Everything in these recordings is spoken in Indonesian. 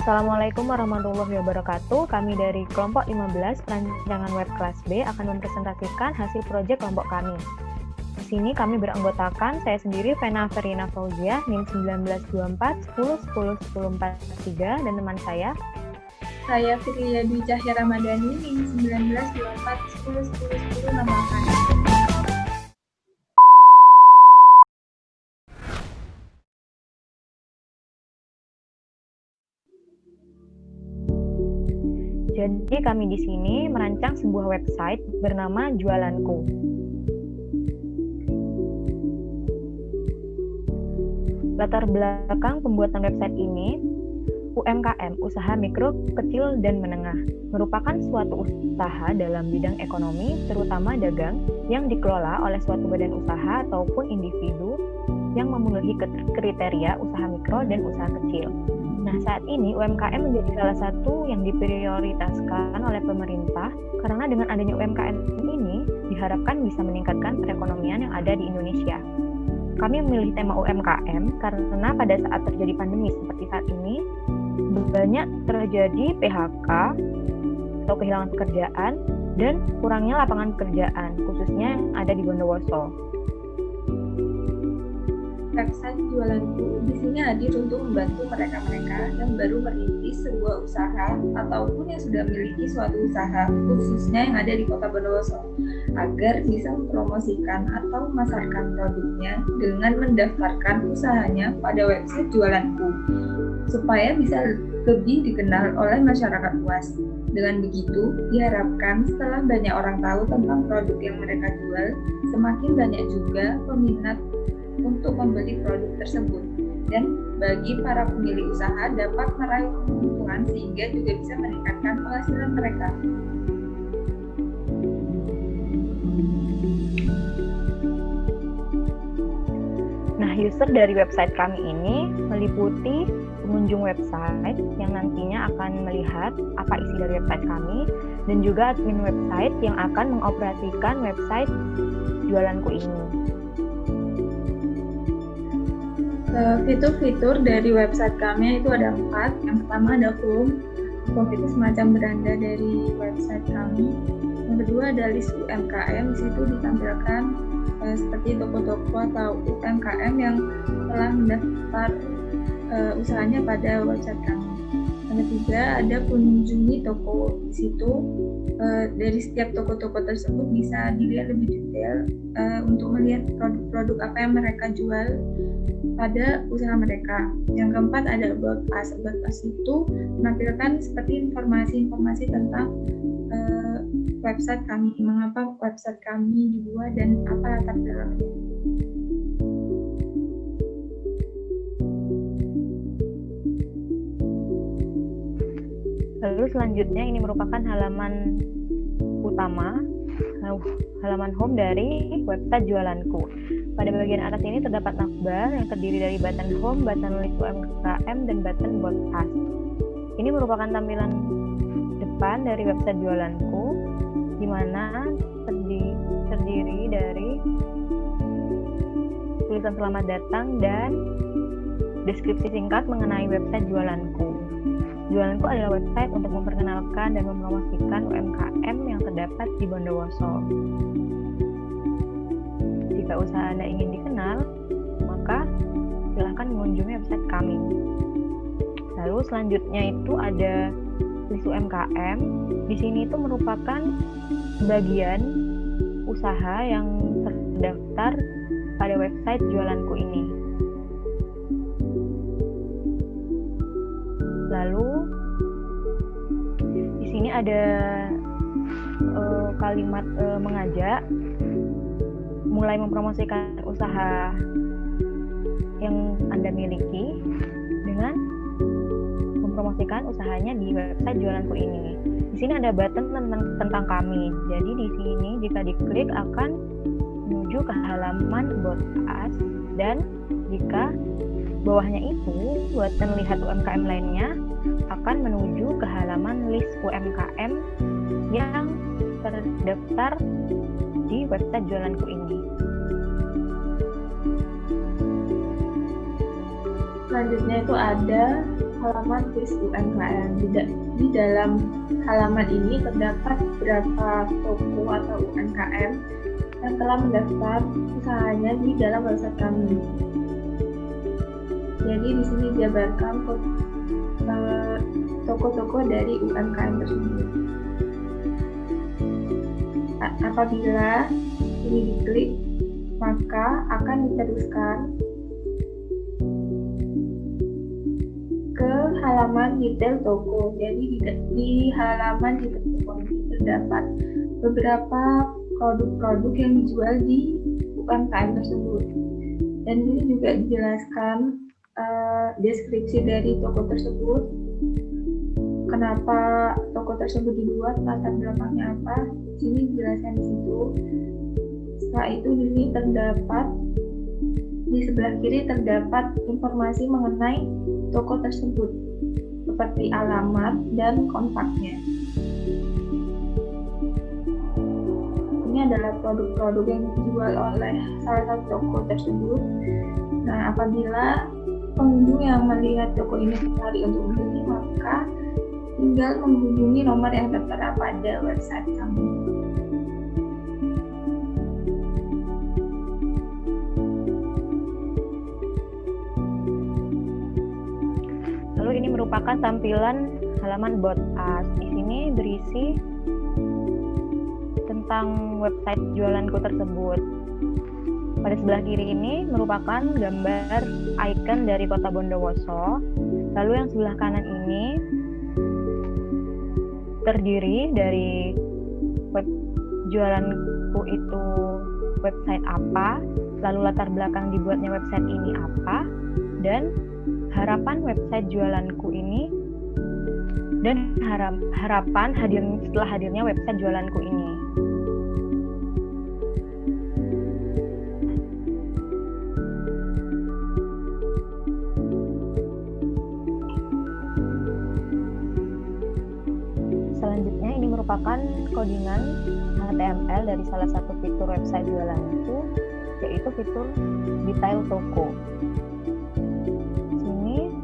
Assalamualaikum warahmatullahi wabarakatuh. Kami dari kelompok 15 perancangan web kelas B akan mempresentasikan hasil proyek kelompok kami. Di sini kami beranggotakan saya sendiri Vena Verina Fauzia, NIM 1924 10 10 10 43 dan teman saya Fitriya Dwi Cahya Ramadhani, NIM 1924 10 10 10 68. Jadi kami di sini merancang sebuah website bernama Jualanku. Latar belakang pembuatan website ini, UMKM, usaha mikro, kecil, dan menengah, merupakan suatu usaha dalam bidang ekonomi, terutama dagang, yang dikelola oleh suatu badan usaha ataupun individu yang memenuhi kriteria usaha mikro dan usaha kecil. Nah, saat ini UMKM menjadi salah satu yang diprioritaskan oleh pemerintah karena dengan adanya UMKM ini diharapkan bisa meningkatkan perekonomian yang ada di Indonesia. Kami memilih tema UMKM karena pada saat terjadi pandemi seperti saat ini, banyak terjadi PHK atau kehilangan pekerjaan dan kurangnya lapangan pekerjaan, khususnya yang ada di Bondowoso. Website Jualanku di sini hadir untuk membantu mereka-mereka yang baru merintis sebuah usaha ataupun yang sudah memiliki suatu usaha, khususnya yang ada di Kota Bondowoso, agar bisa mempromosikan atau memasarkan produknya dengan mendaftarkan usahanya pada website Jualanku, supaya bisa lebih dikenal oleh masyarakat luas. Dengan begitu, diharapkan setelah banyak orang tahu tentang produk yang mereka jual, semakin banyak juga peminat untuk membeli produk tersebut, dan bagi para pemilik usaha dapat meraih keuntungan sehingga juga bisa meningkatkan penghasilan mereka. Nah, user dari website kami ini meliputi pengunjung website yang nantinya akan melihat apa isi dari website kami, dan juga admin website yang akan mengoperasikan website Jualanku ini. Fitur-fitur dari website kami itu ada 4. Yang pertama ada home. Home itu semacam beranda dari website kami. Yang kedua ada list UMKM. Di situ ditampilkan seperti toko-toko atau UMKM yang telah mendaftar usahanya pada website kami. Yang ketiga ada kunjungi toko. Di situ dari setiap toko-toko tersebut bisa dilihat lebih detail untuk melihat produk-produk apa yang mereka jual pada usaha mereka. Yang keempat ada About Us. About Us itu menampilkan seperti informasi-informasi tentang website kami, mengapa website kami dibuat dan apa latar belakangnya. Lalu selanjutnya ini merupakan halaman utama, halaman home dari website Jualanku. Pada bagian atas ini terdapat navbar yang terdiri dari button home, button list UMKM, dan button about us. Ini merupakan tampilan depan dari website Jualanku, di mana terdiri dari tulisan selamat datang dan deskripsi singkat mengenai website Jualanku. Jualanku adalah website untuk memperkenalkan dan mempromosikan UMKM yang terdapat di Bondowoso. Jika usaha Anda ingin dikenal, maka silakan mengunjungi website kami. Lalu selanjutnya itu ada list UMKM. Di sini itu merupakan bagian usaha yang terdaftar pada website Jualanku ini. Lalu di sini ada kalimat mengajak mulai mempromosikan usaha yang Anda miliki dengan mempromosikan usahanya di website Jualanku ini. Di sini ada button tentang kami. Jadi di sini jika diklik akan menuju ke halaman About Us, dan jika bawahnya itu button lihat UMKM lainnya akan menuju ke halaman list UMKM yang terdaftar di website Jualanku ini. Selanjutnya itu ada halaman list UMKM. Di dalam halaman ini terdapat beberapa toko atau UMKM yang telah mendaftar usahanya di dalam website kami. Jadi di sini dijabarkan toko-toko dari UMKM tersebut. Apabila ini diklik, maka akan diteruskan ke halaman detail toko. Jadi di halaman detail toko ini terdapat beberapa produk-produk yang dijual di UMKM tersebut. Dan ini juga dijelaskan deskripsi dari toko tersebut, kenapa toko tersebut dibuat, latar belakangnya apa. Di sini dijelaskan di situ. Setelah itu di sini terdapat di sebelah kiri terdapat informasi mengenai toko tersebut seperti alamat dan kontaknya. Ini adalah produk-produk yang dijual oleh salah satu toko tersebut. Nah, apabila pengunjung yang melihat toko ini tertarik untuk membeli, maka tinggal menghubungi nomor yang tertera pada website kami. Lalu ini merupakan tampilan halaman About Us. Di sini berisi tentang website jualanku tersebut. Pada sebelah kiri ini merupakan gambar ikon dari Kota Bondowoso. Lalu yang sebelah kanan ini terdiri dari web jualanku itu website apa, lalu latar belakang dibuatnya website ini apa, dan harapan website jualanku ini, dan harapan setelah hadirnya website jualanku ini. Selanjutnya ini merupakan codingan HTML dari salah satu fitur website jualanku, yaitu fitur detail toko. Sini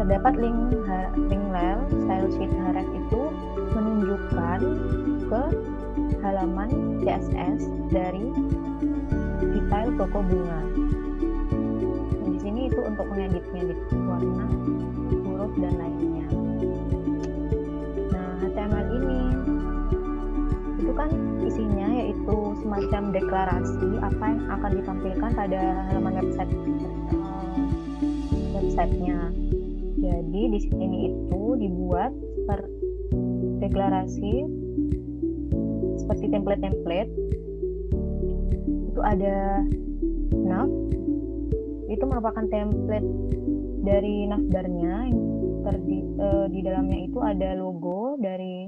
terdapat link rel style sheet href itu menunjukkan ke halaman CSS dari detail toko bunga. Dan di sini itu untuk mengedit warna, huruf dan lainnya. HTML ini itu kan isinya yaitu semacam deklarasi apa yang akan ditampilkan pada halaman websitenya. Jadi di sini itu dibuat deklarasi seperti template. Itu ada nav, itu merupakan template dari navbarnya. Di dalamnya itu ada logo dari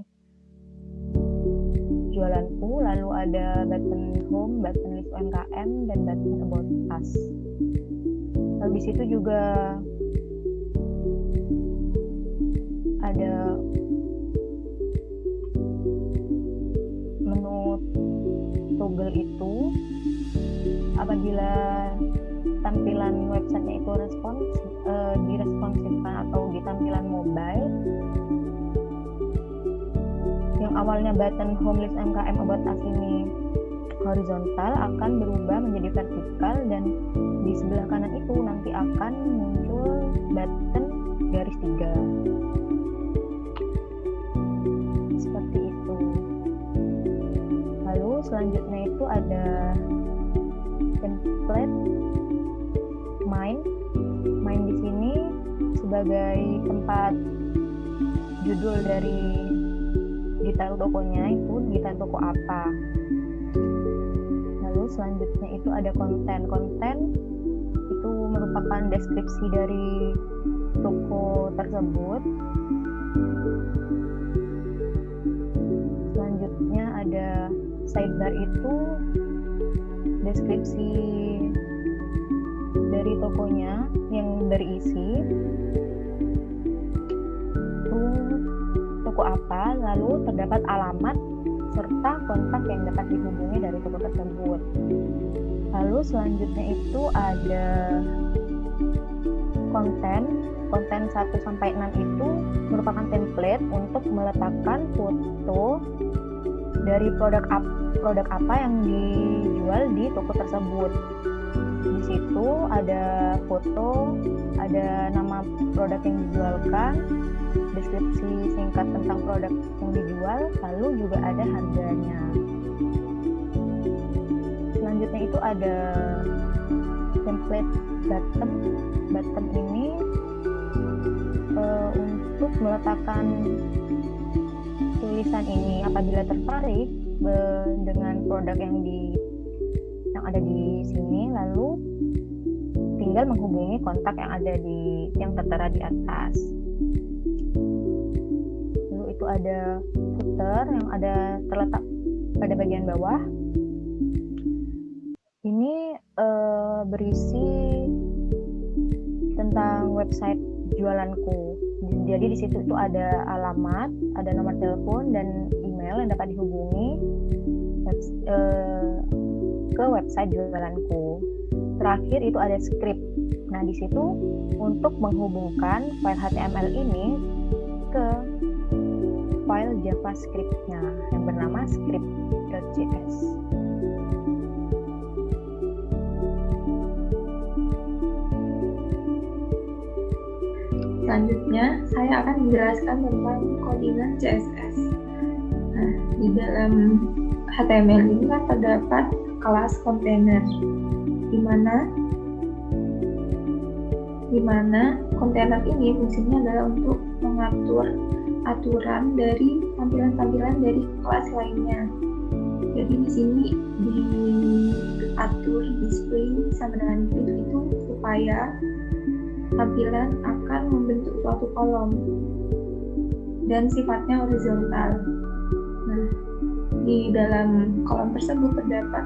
jualanku, lalu ada button home, button list UMKM, dan button about us. Lalu di situ juga ada menu toggle itu. Apabila tampilan websitenya itu diresponsifkan atau di tampilan mobile, yang awalnya button home list UMKM about us ini horizontal akan berubah menjadi vertikal, dan di sebelah kanan itu nanti akan muncul button garis 3 seperti itu. Lalu selanjutnya itu ada template main di sini sebagai tempat judul dari detail tokonya, itu detail toko apa. Lalu selanjutnya itu ada konten itu merupakan deskripsi dari toko tersebut. Selanjutnya ada sidebar, itu deskripsi dari tokonya yang berisi toko apa, lalu terdapat alamat serta kontak yang dapat dihubungi dari toko tersebut. Lalu selanjutnya itu ada konten 1 sampai 6 itu merupakan template untuk meletakkan foto dari produk apa yang dijual di toko tersebut. Di situ ada foto, ada nama produk yang dijualkan, deskripsi singkat tentang produk yang dijual, lalu juga ada harganya. Selanjutnya itu ada template bottom. Bottom ini untuk meletakkan tulisan ini apabila tertarik dengan produk yang ada di sini, lalu tinggal menghubungi kontak yang tertera di atas. Lalu itu ada footer yang ada terletak pada bagian bawah. Ini berisi tentang website jualanku. Jadi di situ itu ada alamat, ada nomor telepon dan email yang dapat dihubungi ke website jualanku. Terakhir itu ada script. Nah, di situ untuk menghubungkan file HTML ini ke file JavaScript-nya yang bernama script.js. Selanjutnya, saya akan menjelaskan tentang codingan CSS. Nah, di dalam HTML ini kan terdapat kelas kontainer, di mana kontainer ini fungsinya adalah untuk mengatur aturan dari tampilan-tampilan dari kelas lainnya. Jadi di sini diatur display sama dengan grid itu supaya tampilan akan membentuk suatu kolom dan sifatnya horizontal. Nah, di dalam kolom tersebut terdapat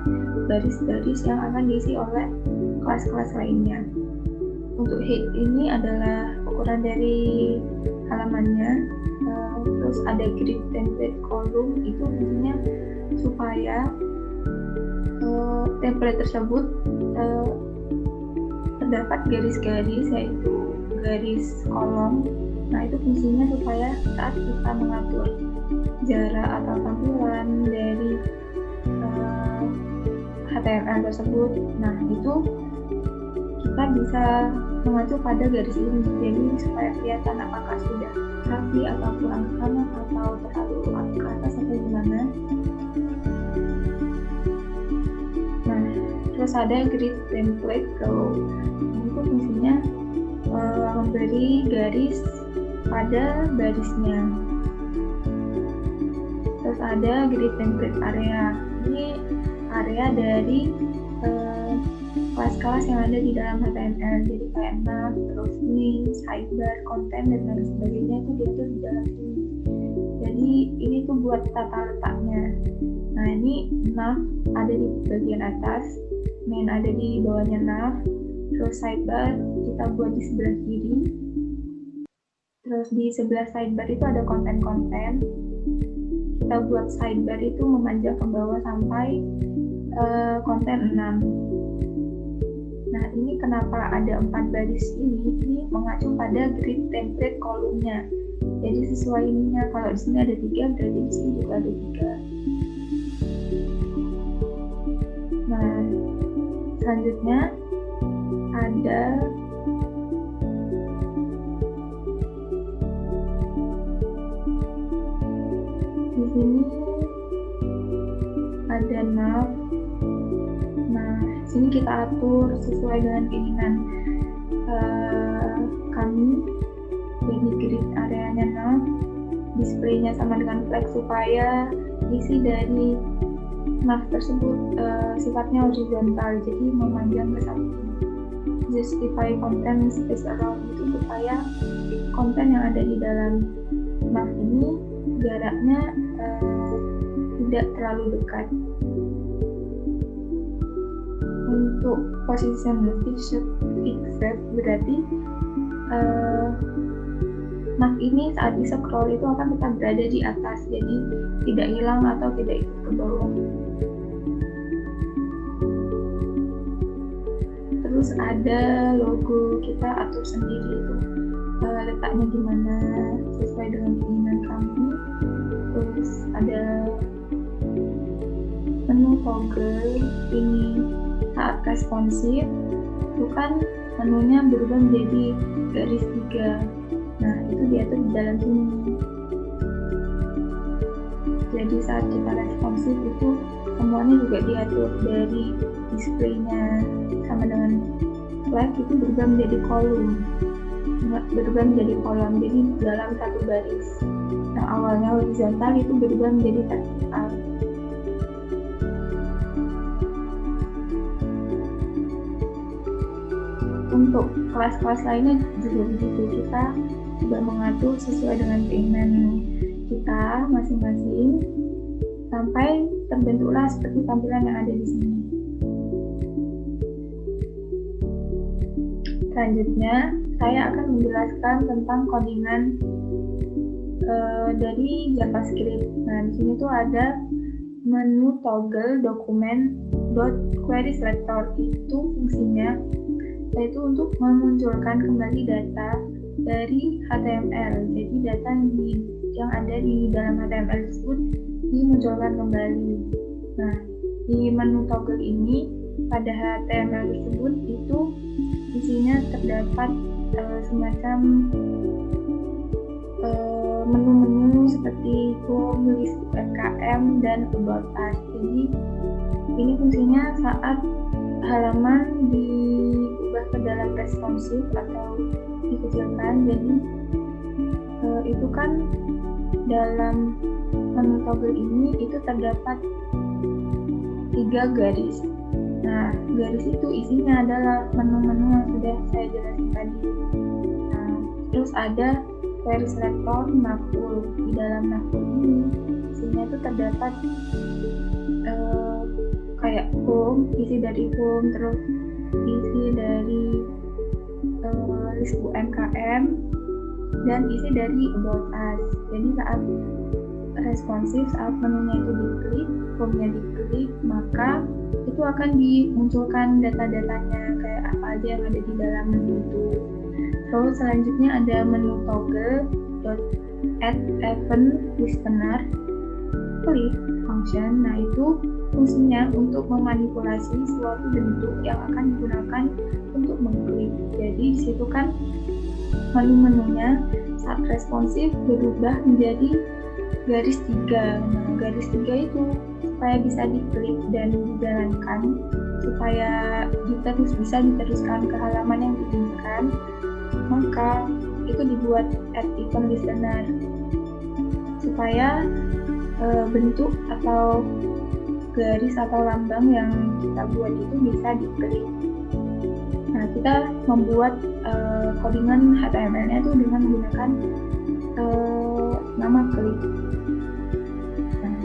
baris-baris yang akan diisi oleh kelas-kelas lainnya. Untuk head ini adalah ukuran dari halamannya, terus ada grid template column, itu fungsinya supaya template tersebut terdapat garis-garis, yaitu garis kolom. Nah, itu fungsinya supaya saat kita mengatur jarak atau tampilan dari HTML tersebut, nah itu kita bisa mengacu pada garis ini, jadi supaya kelihatan apakah sudah rapi atau kurang ke kanan atau terlalu ke atas atau gimana. Nah, terus ada grid template row. Itu fungsinya memberi garis pada barisnya. Terus ada grid template area. Ini area dari kelas-kelas yang ada di dalam HTML, jadi kayak nav, terus link, sidebar, konten dan lain sebagainya itu diatur di dalam sini. Jadi ini tuh buat tata letaknya. Nah, ini nav ada di bagian atas, main ada di bawahnya nav, terus sidebar kita buat di sebelah kiri. Terus di sebelah sidebar itu ada konten-konten. Kita buat sidebar itu memanjang ke bawah sampai konten 6. Nah, ini kenapa ada 4 baris ini mengacu pada grid template kolomnya. Jadi sesuai ininya, kalau di sini ada 3, berarti di sini juga ada 3. Nah, selanjutnya ada di sini ada nav. Nah, sini kita atur sesuai dengan keinginan kami. Jadi grid areanya nav, displaynya sama dengan flag supaya isi dari nav tersebut sifatnya horizontal, jadi memanjang ke samping. Justify content space around itu supaya konten yang ada di dalam nav ini jaraknya tidak terlalu dekat. Untuk position fixed berarti nav ini saat di scroll itu akan tetap berada di atas, jadi tidak hilang atau tidak ikut ke bawah. Terus terus ada logo kita atur sendiri itu letaknya di mana sesuai dengan keinginan kami. Terus ada menu toggle ini saat responsif itu kan menunya berubah menjadi garis 3. Nah, itu diatur di dalam sini. Jadi saat kita responsif itu semuanya juga diatur, dari displaynya sama dengan flag itu berubah menjadi kolom, jadi dalam satu baris. Yang awalnya horizontal itu berubah menjadi vertikal. Untuk kelas-kelas lainnya juga begitu, kita sudah mengatur sesuai dengan keinginan kita masing-masing sampai terbentuklah seperti tampilan yang ada di sini. Selanjutnya, saya akan menjelaskan tentang codingan dari JavaScript. Nah, di sini tuh ada menu toggle document.querySelector. Itu fungsinya yaitu untuk memunculkan kembali data dari HTML. Jadi data yang ada di dalam HTML tersebut dimunculkan kembali. Nah, di menu toggle ini pada HTML tersebut itu isinya terdapat semacam menu-menu seperti home, list UMKM, dan about us. Jadi ini fungsinya saat halaman diubah ke dalam responsif atau dikecilkan. Jadi itu kan dalam menu toggle ini itu terdapat 3 garis. Nah, garis itu isinya adalah menu-menu yang sudah saya jelaskan tadi. Nah, terus ada query selector navul. Di dalam navul ini isinya itu terdapat kayak home, isi dari home, terus isi dari list UMKM, dan isi dari about us. Jadi saat responsif, saat menunya itu diklik, home-nya diklik, maka itu akan dimunculkan data-datanya kayak apa aja yang ada di dalam menu itu. Terus selanjutnya ada menu toggle add event listener click function. Nah, itu fungsinya untuk memanipulasi suatu bentuk yang akan digunakan untuk mengklik. Jadi di situ kan menu-menunya saat responsif berubah menjadi garis 3. Nah, garis 3 itu supaya bisa diklik dan dijalankan, supaya bisa diteruskan ke halaman yang diinginkan, maka itu dibuat add event listener supaya bentuk atau garis atau lambang yang kita buat itu bisa diklik. Nah, kita membuat codingan HTML-nya itu dengan menggunakan nama klik. Nah,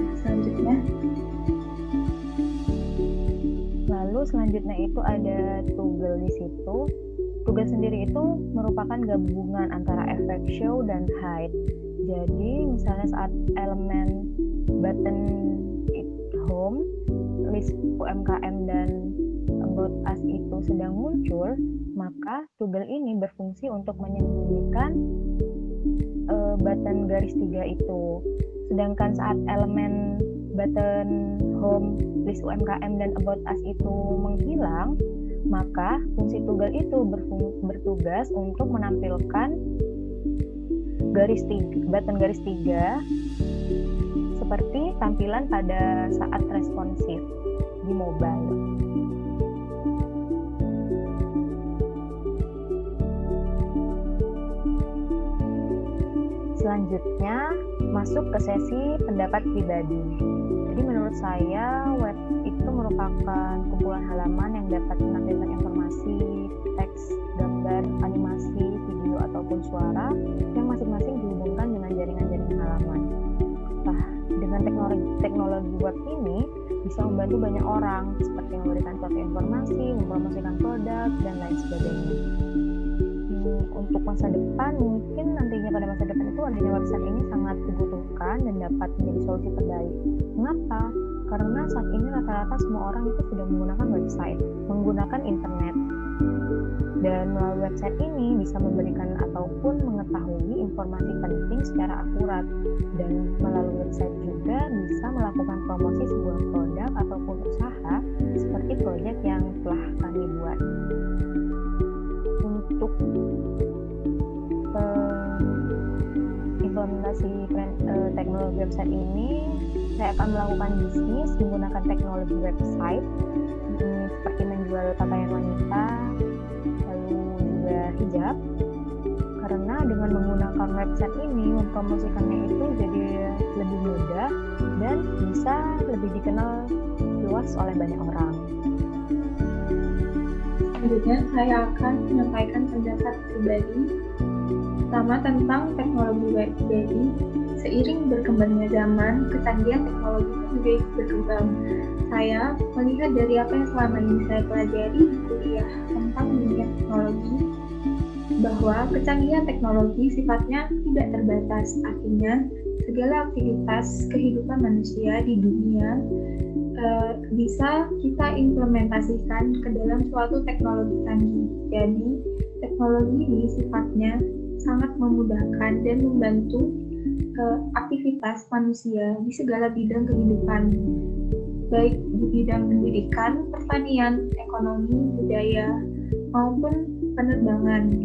selanjutnya itu ada toggle di situ. Toggle sendiri itu merupakan gabungan antara effect show dan hide. Jadi misalnya saat elemen button home, list UMKM dan about us itu sedang muncul, maka toggle ini berfungsi untuk menyembunyikan button garis 3 itu. Sedangkan saat elemen button home, list UMKM dan about us itu menghilang, maka fungsi toggle itu bertugas untuk menampilkan button garis 3 seperti tampilan pada saat responsif di mobile. Selanjutnya masuk ke sesi pendapat pribadi. Jadi menurut saya web itu merupakan kumpulan halaman yang dapat menampilkan informasi, teks, gambar, animasi, video ataupun suara yang masing-masing dihubungkan dengan jaringan-jaringan halaman. Nah, dengan teknologi web ini bisa membantu banyak orang seperti memberikan suatu informasi, mempromosikan produk dan lain sebagainya. Untuk masa depan, mungkin nantinya pada masa depan itu adanya website ini sangat dibutuhkan dan dapat menjadi solusi terbaik. Mengapa? Karena saat ini rata-rata semua orang itu sudah menggunakan website, menggunakan internet. Dan melalui website ini bisa memberikan ataupun mengetahui informasi penting secara akurat. Dan melalui website juga bisa melakukan promosi sebuah produk ataupun usaha seperti proyek yang telah kami buat. Untuk implementasi teknologi website ini, saya akan melakukan bisnis menggunakan teknologi website seperti menjual pakaian wanita, lalu juga hijab. Karena dengan menggunakan website ini, mempromosikannya itu jadi lebih mudah dan bisa lebih dikenal luas oleh banyak orang. Selanjutnya, saya akan menyampaikan pendapat pribadi pertama tentang teknologi web. Jadi, seiring berkembangnya zaman, kecanggihan teknologi itu juga ikut berkembang. Saya melihat dari apa yang selama ini saya pelajari di kuliah tentang dunia teknologi, bahwa kecanggihan teknologi sifatnya tidak terbatas. Artinya, segala aktivitas kehidupan manusia di dunia bisa kita implementasikan ke dalam suatu teknologi canggih. Jadi, teknologi ini sifatnya sangat memudahkan dan membantu aktivitas manusia di segala bidang kehidupan, baik di bidang pendidikan, pertanian, ekonomi, budaya, maupun penerbangan.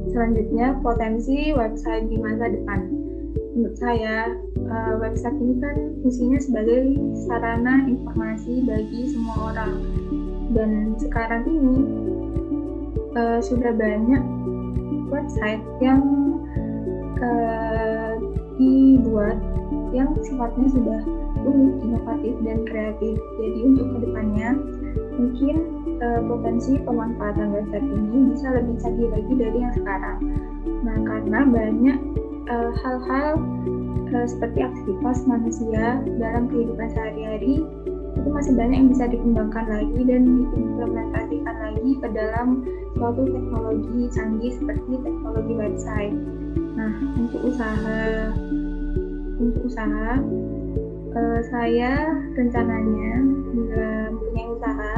Selanjutnya, potensi website di masa depan. Menurut saya, website ini kan fungsinya sebagai sarana informasi bagi semua orang. Dan sekarang ini sudah banyak website yang dibuat yang sifatnya sudah unik, inovatif, dan kreatif. Jadi untuk kedepannya mungkin potensi pemanfaatan website ini bisa lebih canggih lagi dari yang sekarang. Nah, karena banyak hal-hal seperti aktivitas manusia dalam kehidupan sehari-hari itu masih banyak yang bisa dikembangkan lagi dan diimplementasikan lagi ke dalam suatu teknologi canggih seperti teknologi website. Nah, untuk usaha saya rencananya bila mempunyai usaha,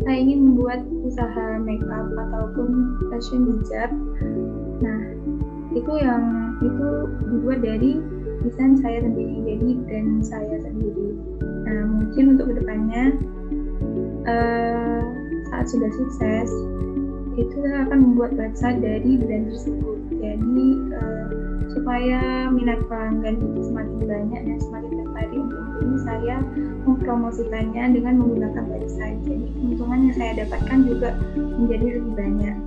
saya ingin membuat usaha makeup ataupun fashion hijab. Nah, itu dibuat dari desain saya sendiri, jadi brand saya sendiri. Nah, mungkin untuk kedepannya saat sudah sukses, itu saya akan membuat website dari brand tersebut. Jadi supaya minat pelanggan itu semakin banyak dan semakin tertarik untuk ini, saya mempromosikannya dengan menggunakan website. Jadi keuntungan yang saya dapatkan juga menjadi lebih banyak.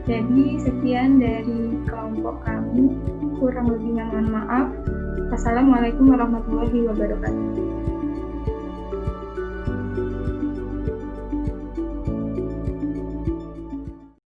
Jadi sekian dari kelompok kami, kurang lebihnya mohon maaf. Wassalamualaikum warahmatullahi wabarakatuh.